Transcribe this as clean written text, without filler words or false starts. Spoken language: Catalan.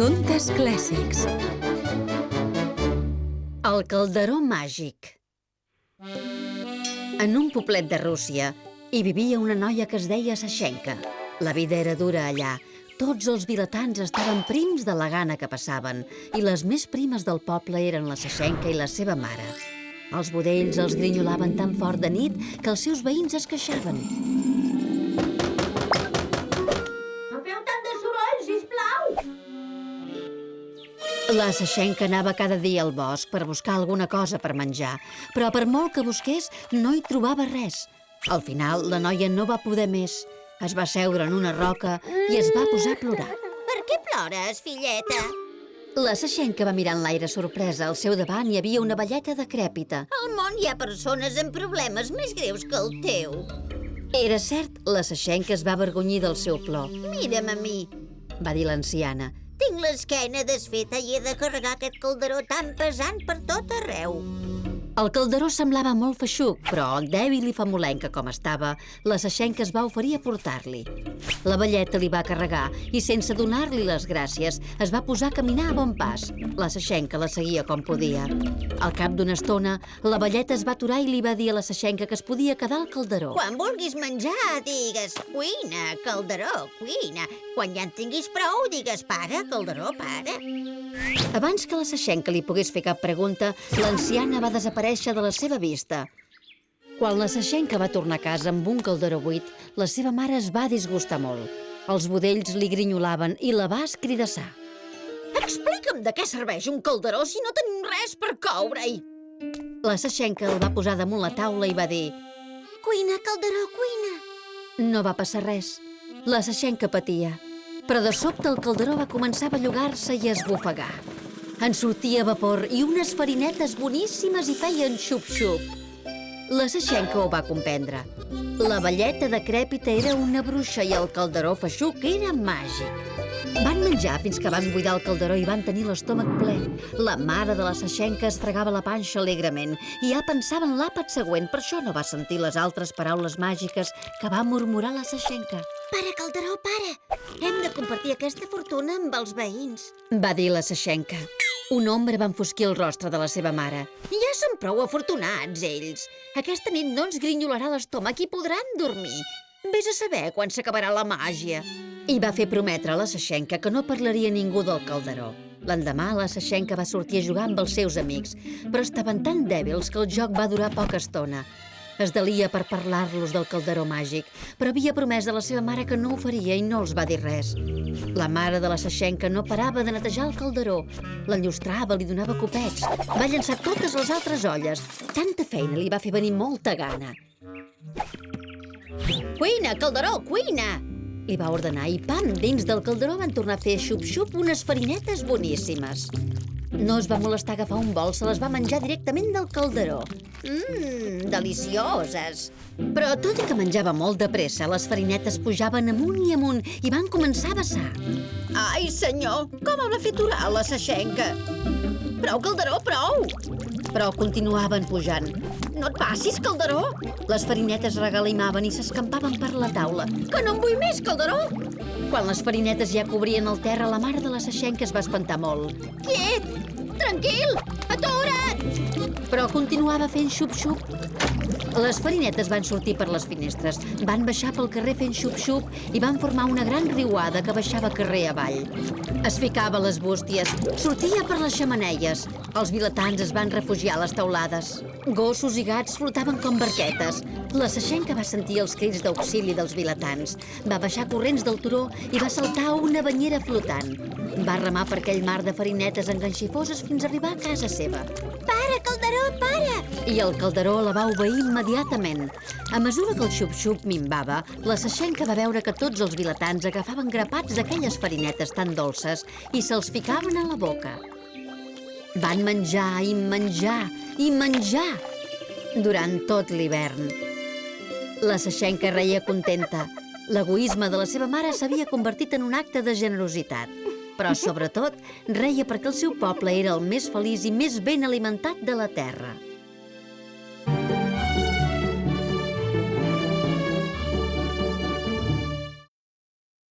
Contes clàssics. El calderó màgic. En un poblet de Rússia hi vivia una noia que es deia Sashenka. La vida era dura allà. Tots els vilatans estaven prims de la gana que passaven i les més primes del poble eren la Sashenka i la seva mare. Els budells els grinyolaven tan fort de nit que els seus veïns es queixaven. No feu tant de soroll, sisplau! La Sashenka anava cada dia al bosc per buscar alguna cosa per menjar, però per molt que busqués no hi trobava res. Al final, la noia no va poder més. Es va seure en una roca i es va posar a plorar. Per què plores, filleta? La Sashenka va mirar en l'aire sorpresa. Al seu davant hi havia una velleta decrèpita. Al món hi ha persones amb problemes més greus que el teu. Era cert, la Sashenka es va avergonyir del seu plor. Mira'm a mi. Va dir l'anciana. Tinc l'esquena desfeta i he de carregar aquest calderó tan pesant per tot arreu. El calderó semblava molt feixuc, però dèbil i famolenca com estava, la Sashenka es va oferir a portar-li. La velleta li va carregar i, sense donar-li les gràcies, es va posar a caminar a bon pas. La Sashenka la seguia com podia. Al cap d'una estona, la velleta es va aturar i li va dir a la Sashenka que es podia quedar al calderó. Quan vulguis menjar, digues cuina, calderó, cuina. Quan ja en tinguis prou, digues para, calderó, para. Abans que la Sashenka li pogués fer cap pregunta, l'anciana va desaparèixer de la seva vista. Quan la Sashenka va tornar a casa amb un calderó buit, la seva mare es va disgustar molt. Els budells li grinyolaven i la va escridassar. Explica'm de què serveix un calderó si no tenim res per coure-hi. La Sashenka el va posar damunt la taula i va dir: Cuina, calderó, cuina. no va passar res. La Sashenka patia, però de sobte el calderó va començar a bellugar-se i a esbufegar. En sortia vapor i unes farinetes boníssimes hi feien xup-xup. La Sashenka ho va comprendre. La velleta decrèpita era una bruixa i el calderó feixuc era màgic. Van menjar fins que van buidar el calderó i van tenir l'estómac ple. La mare de la Sashenka es fregava la panxa alegrement i ja pensava en l'àpat següent, per això no va sentir les altres paraules màgiques que va murmurar la Sashenka. Para, calderó, para. Hem de compartir aquesta fortuna amb els veïns. Va dir la Sashenka. Una ombra va enfosquir el rostre de la seva mare. Ja són prou afortunats, ells. Aquesta nit no ens grinyolarà l'estómac i podran dormir. Vés a saber quan s'acabarà la màgia. I va fer prometre a la Sashenka que no parlaria ningú del calderó. L'endemà, la Sashenka va sortir a jugar amb els seus amics, però estaven tan dèbils que el joc va durar poca estona. Es delia per parlar-los del calderó màgic, però havia promès a la seva mare que no ho faria i no els va dir res. La mare de la Sashenka no parava de netejar el calderó. L'enllustrava, li donava copets. Va llançar totes les altres olles. Tanta feina li va fer venir molta gana. Cuina, calderó, cuina! Li va ordenar i, pam, dins del calderó van tornar a fer xup-xup unes farinetes boníssimes. No es va molestar a agafar un bol, se les va menjar directament del calderó. Delicioses! Però tot i que menjava molt de pressa, les farinetes pujaven amunt i amunt i van començar a vessar. Ai, senyor, com el va fer aturar la Sashenka? Prou, calderó, prou! Però continuaven pujant. No et passis, calderó! Les farinetes regalimaven i s'escampaven per la taula. Que no en vull més, calderó! Quan les farinetes ja cobrien el terra, la mare de la Sashenka es va espantar molt. Quiet! Tranquil! Atura't! Però continuava fent xup-xup. Les farinetes van sortir per les finestres, van baixar pel carrer fent xup-xup i van formar una gran riuada que baixava carrer avall. Es ficava a les bústies, sortia per les xemeneies. Els vilatans es van refugiar a les teulades. Gossos i gats flotaven com barquetes. La Sashenka va sentir els crits d'auxili dels vilatans. Va baixar corrents del turó i va saltar a una banyera flotant. Va remar per aquell mar de farinetes enganxifoses fins a arribar a casa seva. Para, calderó, para! I el calderó la va obeir immediatament. A mesura que el xup-xup minvava, la Sashenka va veure que tots els vilatans agafaven grapats d'aquelles farinetes tan dolces i se'ls ficaven a la boca. Van menjar i menjar i menjar durant tot l'hivern. La Sashenka reia contenta. L'egoisme de la seva mare s'havia convertit en un acte de generositat. Però, sobretot, reia perquè el seu poble era el més feliç i més ben alimentat de la terra.